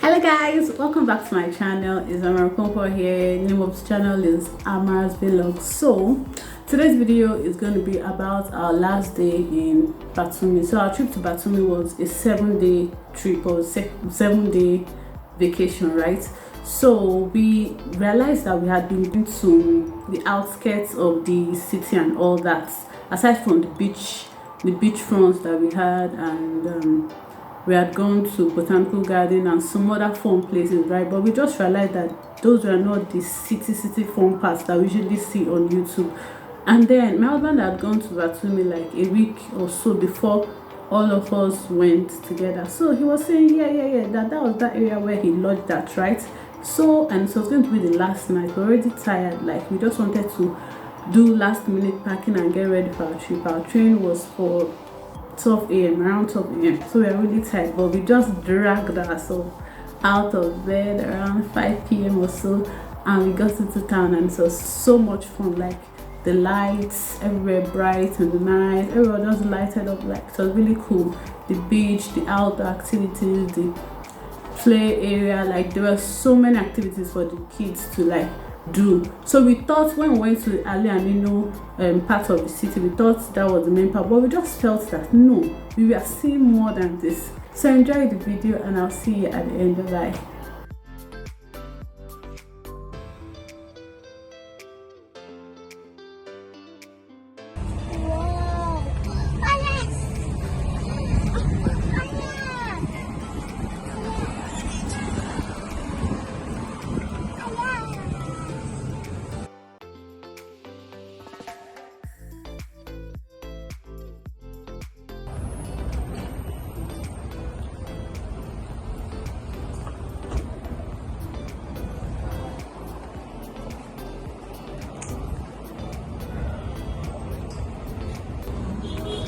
Hello guys, welcome back to my channel. It's Amara Okonkwo here. The name of the channel is Amara's Vlog. So today's video is going to be about our last day in Batumi. So our trip to Batumi was a 7-day trip or 7-day vacation, right? So we realized that we had been to the outskirts of the city and all that, aside from the beach fronts that we had, and we had gone to botanical garden and some other fun places, right? But we just realized that those were not the city fun parts that we usually see on YouTube. And then my husband had gone to Batumi like a week or so before all of us went together. So he was saying yeah that was that area where he lodged at, right? So, and so it was going to be the last night. We're already tired, like we just wanted to do last minute packing and get ready for our trip. Our train was for 12 a.m. around 12 a.m. so we are really tired, but we just dragged ourselves out of bed around 5 p.m. or so, and we got into town, and it was so much fun. Like the lights everywhere bright in the night, everyone just lighted up, like it was really cool. The beach, the outdoor activities, the play area, like there were so many activities for the kids to like do. So we thought when we went to the Ali and part of the city, we thought that was the main part, but we just felt that no, we were seeing more than this. So enjoy the video and I'll see you at the end. Bye.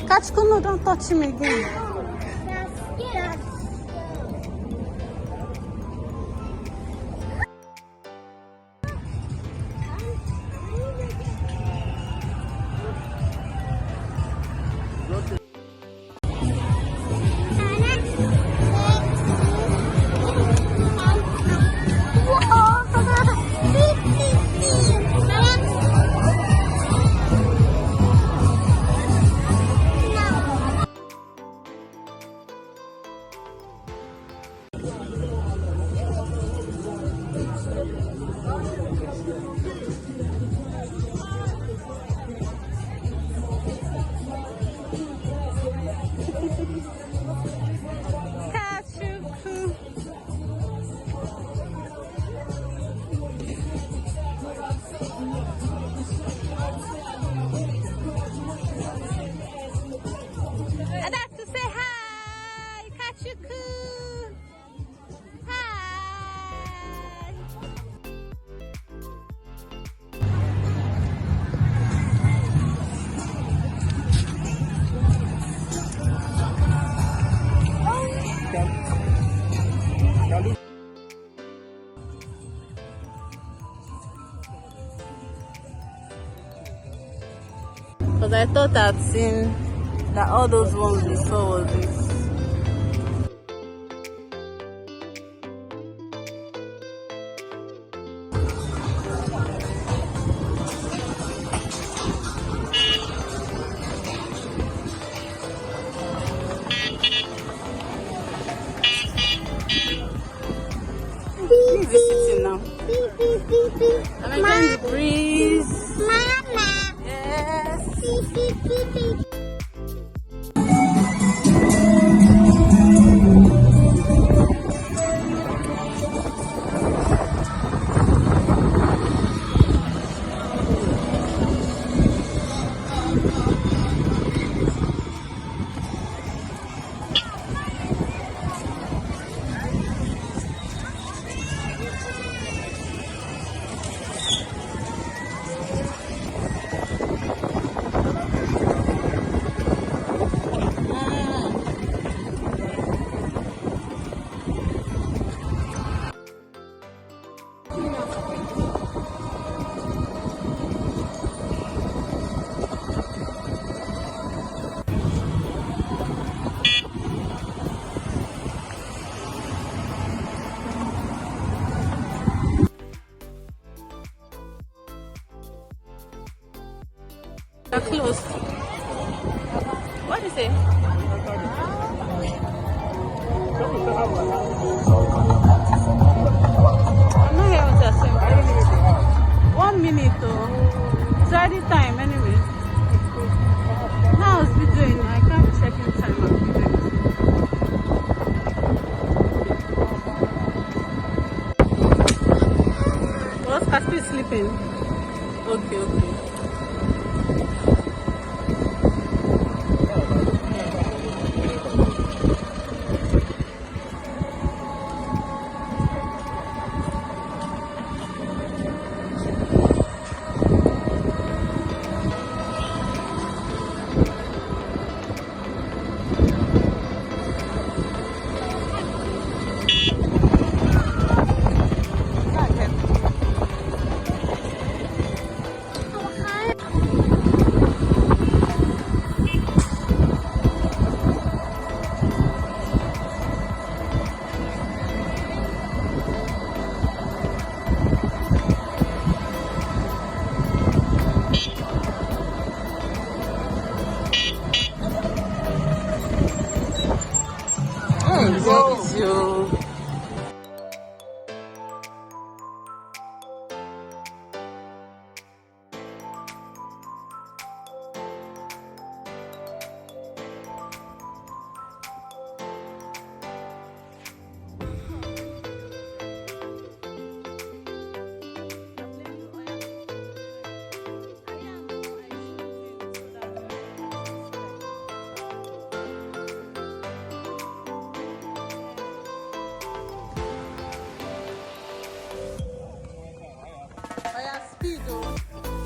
Kachkuno, don't touch him again. Because I thought I'd seen that all those ones we saw was this. This is sitting now. I'm enjoying the breeze. Mama. Yes. closed. What is it? I'm not here with the same. 1 minute though. It's already time anyway. Now it's videoing. I can't be checking time. I'm videoing. What? Caspi is sleeping. Okay, okay.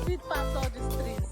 Speed past all these trees.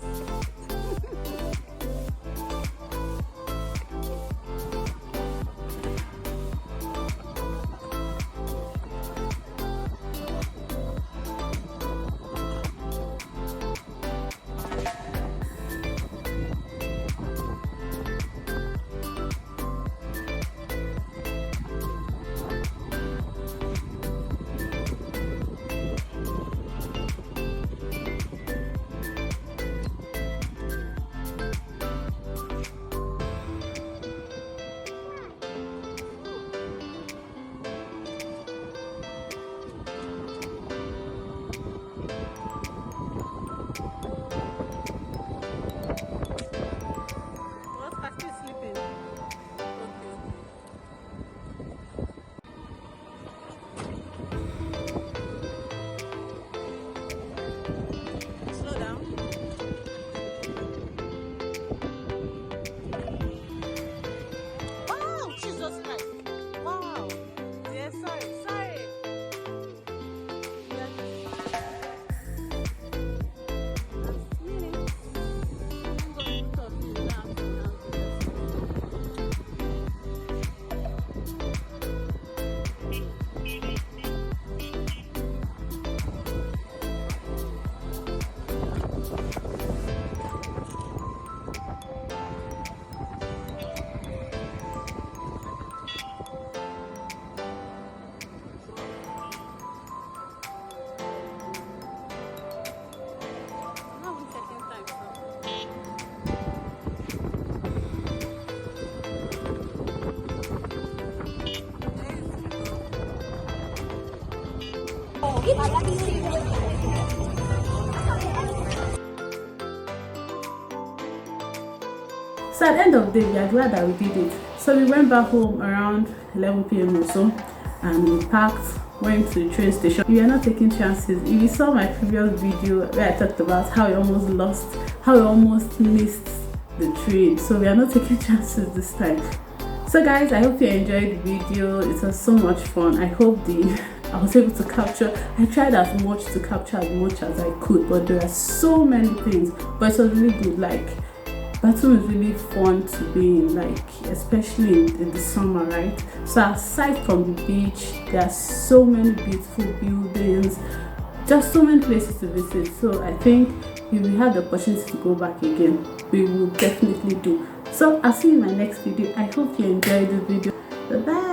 So at the end of the day, we are glad that we did it. So we went back home around 11 p.m. or so, and we packed, went to the train station. We are not taking chances. If you saw my previous video where I talked about how we almost missed the train, so we are not taking chances this time. So guys, I hope you enjoyed the video. It was so much fun. I hope I was able to capture. I tried as much to capture as much as I could, but there are so many things. But it was really good. Like, Batumi is really fun to be in, like especially in the summer, right? So aside from the beach, there are so many beautiful buildings, just so many places to visit. So I think if we have the opportunity to go back again, we will definitely do. So I'll see you in my next video. I hope you enjoyed the video. Bye bye.